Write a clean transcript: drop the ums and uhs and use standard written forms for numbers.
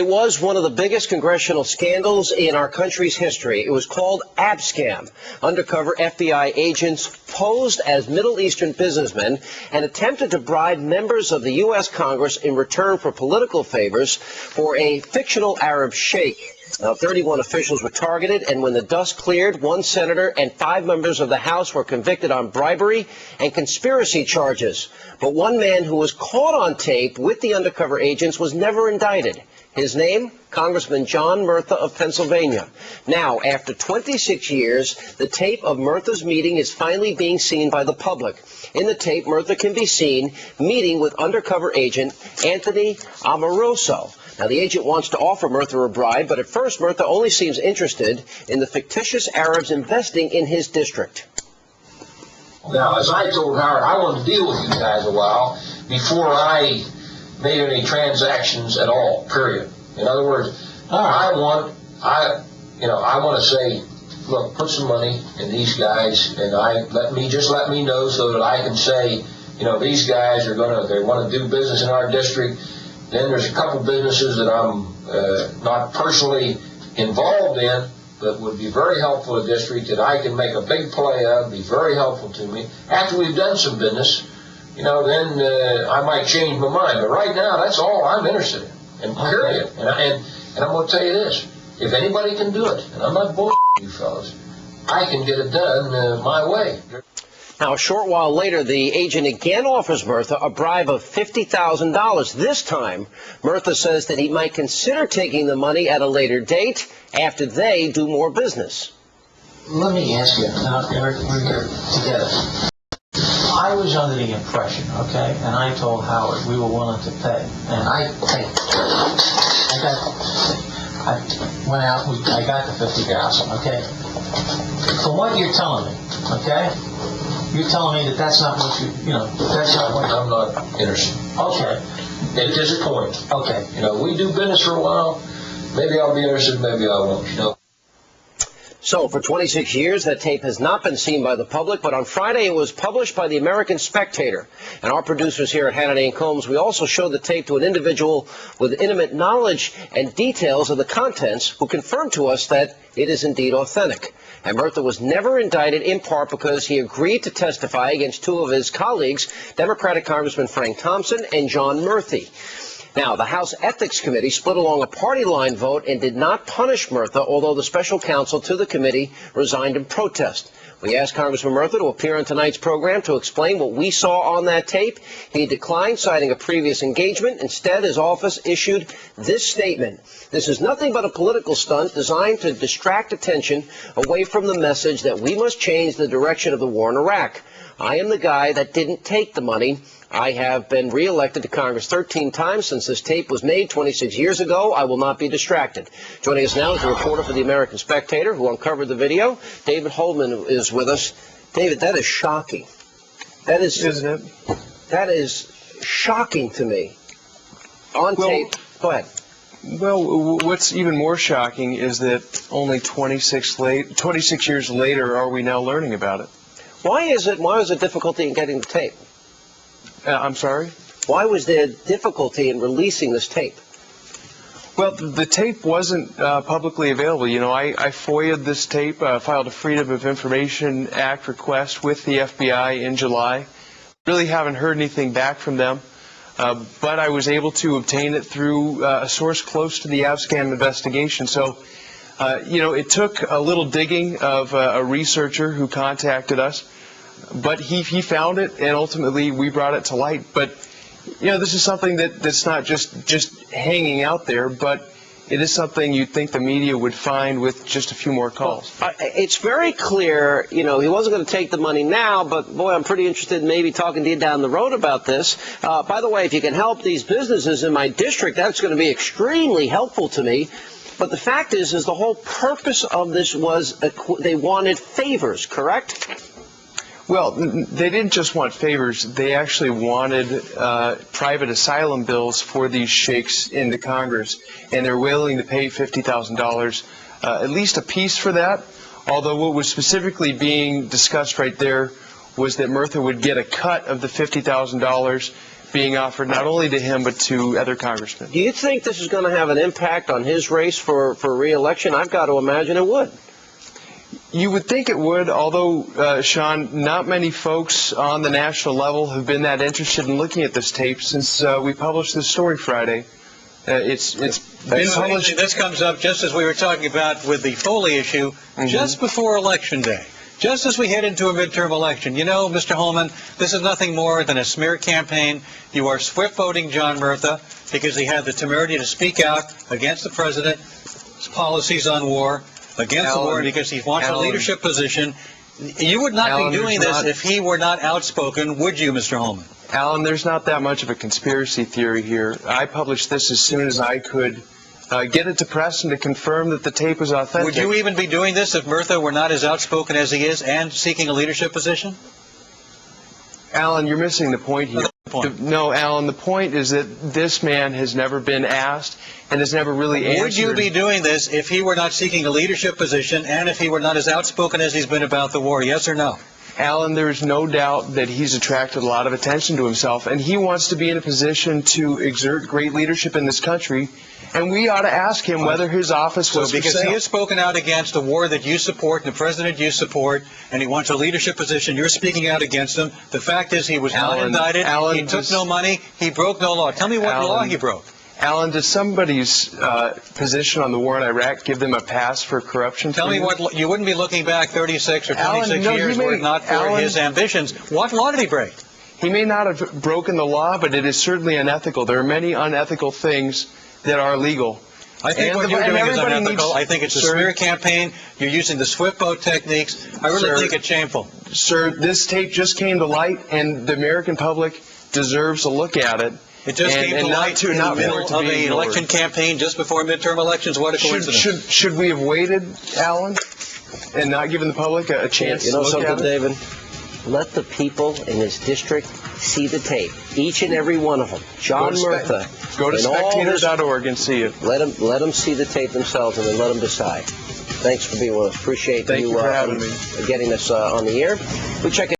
It was one of the biggest congressional scandals in our country's history. It was called Abscam. Undercover FBI agents posed as Middle Eastern businessmen and attempted to bribe members of the U.S. Congress in return for political favors for a fictional Arab sheikh. Now, 31 officials were targeted, and when the dust cleared, 1 senator and 5 members of the House were convicted on bribery and conspiracy charges. But one man who was caught on tape with the undercover agents was never indicted. His name, Congressman John Murtha of Pennsylvania. Now, after 26 years, the tape of Murtha's meeting is finally being seen by the public. In the tape, Murtha can be seen meeting with undercover agent Anthony Amoroso. Now, the agent wants to offer Murtha a bribe, but at first, Murtha only seems interested in the fictitious Arabs investing in his district. Now, as I told Howard, I wanted to deal with you guys a while before I made any transactions at all, period. In other words, I want to say, look, put some money in these guys, and let me know so that I can say, these guys they want to do business in our district. Then there's a couple businesses that I'm not personally involved in, that would be very helpful to the district, that I can make a big play of, be very helpful to me. After we've done some business, then I might change my mind. But right now, that's all I'm interested in, and period. And I'm going to tell you this. If anybody can do it, and I'm not bullshitting you fellas, I can get it done my way. Now, a short while later, the agent again offers Murtha a bribe of $50,000. This time, Murtha says that he might consider taking the money at a later date after they do more business. Let me ask you, now we're here together. I was under the impression, okay, and I told Howard we were willing to pay, and I went out, I got the $50,000, okay? From what you're telling me, okay? You're telling me that's not what that's not what I'm not interested. Okay. At this point. Okay. We do business for a while. Maybe I'll be interested, maybe I won't, So, for 26 years, that tape has not been seen by the public, but on Friday it was published by the American Spectator. And our producers here at Hannity and Colmes, we also showed the tape to an individual with intimate knowledge and details of the contents who confirmed to us that it is indeed authentic. And Murtha was never indicted, in part because he agreed to testify against 2 of his colleagues, Democratic Congressman Frank Thompson and John Murthy. Now, the House Ethics Committee split along a party line vote and did not punish Murtha, although the special counsel to the committee resigned in protest. We asked Congressman Murtha to appear on tonight's program to explain what we saw on that tape. He declined, citing a previous engagement. Instead, his office issued this statement. This is nothing but a political stunt designed to distract attention away from the message that we must change the direction of the war in Iraq. I am the guy that didn't take the money. I have been reelected to Congress 13 times since this tape was made 26 years ago. I will not be distracted. Joining us now is a reporter for the American Spectator who uncovered the video. David Holman is with us. David, that is shocking. That is, isn't it? That is shocking to me. On tape. Go ahead. Well, what's even more shocking is that only 26 years later are we now learning about it. Why was there difficulty in getting the tape? I'm sorry? Why was there difficulty in releasing this tape? Well, the tape wasn't publicly available. I FOIA'd this tape, filed a Freedom of Information Act request with the FBI in July. Really haven't heard anything back from them, but I was able to obtain it through a source close to the Abscam investigation. So, it took a little digging of a researcher who contacted us. But he found it, and ultimately we brought it to light. But, this is something that's not just hanging out there, but it is something you'd think the media would find with just a few more calls. It's very clear, he wasn't going to take the money now, but, boy, I'm pretty interested in maybe talking to you down the road about this. By the way, if you can help these businesses in my district, that's going to be extremely helpful to me. But the fact is the whole purpose of this was they wanted favors, correct? Well, they didn't just want favors. They actually wanted private asylum bills for these sheikhs into Congress, and they're willing to pay $50,000, at least a piece for that, although what was specifically being discussed right there was that Murtha would get a cut of the $50,000 being offered not only to him but to other congressmen. Do you think this is going to have an impact on his race for re-election? I've got to imagine it would. You would think it would, although, Sean, not many folks on the national level have been that interested in looking at this tape since we published this story Friday. It's been published. This comes up just as we were talking about with the Foley issue, just before Election Day. Just as we head into a midterm election. You know, Mr. Holman, this is nothing more than a smear campaign. You are swift-voting John Murtha because he had the temerity to speak out against the president's policies on war, against the war, because he wants a leadership position. You would not be doing this if he were not outspoken, would you, Mr. Holman? Alan, there's not that much of a conspiracy theory here. I published this as soon as I could get it to press and to confirm that the tape was authentic. Would you even be doing this if Murtha were not as outspoken as he is and seeking a leadership position? Alan, you're missing the point here. No, Alan, the point is that this man has never been asked and has never really answered. Would you be doing this if he were not seeking a leadership position and if he were not as outspoken as he's been about the war? Yes or no? Alan, there is no doubt that he's attracted a lot of attention to himself, and he wants to be in a position to exert great leadership in this country, and we ought to ask him whether his office was because for sale. He has spoken out against a war that you support, the president you support, and he wants a leadership position. You're speaking out against him. The fact is he was not indicted. He took no money. He broke no law. Tell me what law he broke. Alan, does somebody's position on the war in Iraq give them a pass for corruption? Tell me what, you wouldn't be looking back 36 or 26 years were it not for his ambitions. What law did he break? He may not have broken the law, but it is certainly unethical. There are many unethical things that are legal. I think what you're doing is unethical. I think it's a smear campaign. You're using the swift vote techniques. I really think it's shameful. Sir, this tape just came to light, and the American public deserves a look at it. It just came to light in the middle of an election campaign just before midterm elections. What a coincidence. Should we have waited, Alan, and not given the public a chance to look at it? David? Let the people in his district see the tape. Each and every one of them. John Murtha. Go to spectator.org and see it. Let them see the tape themselves and then let them decide. Thanks for being with us. Appreciate you for having me. Getting us on the air. We check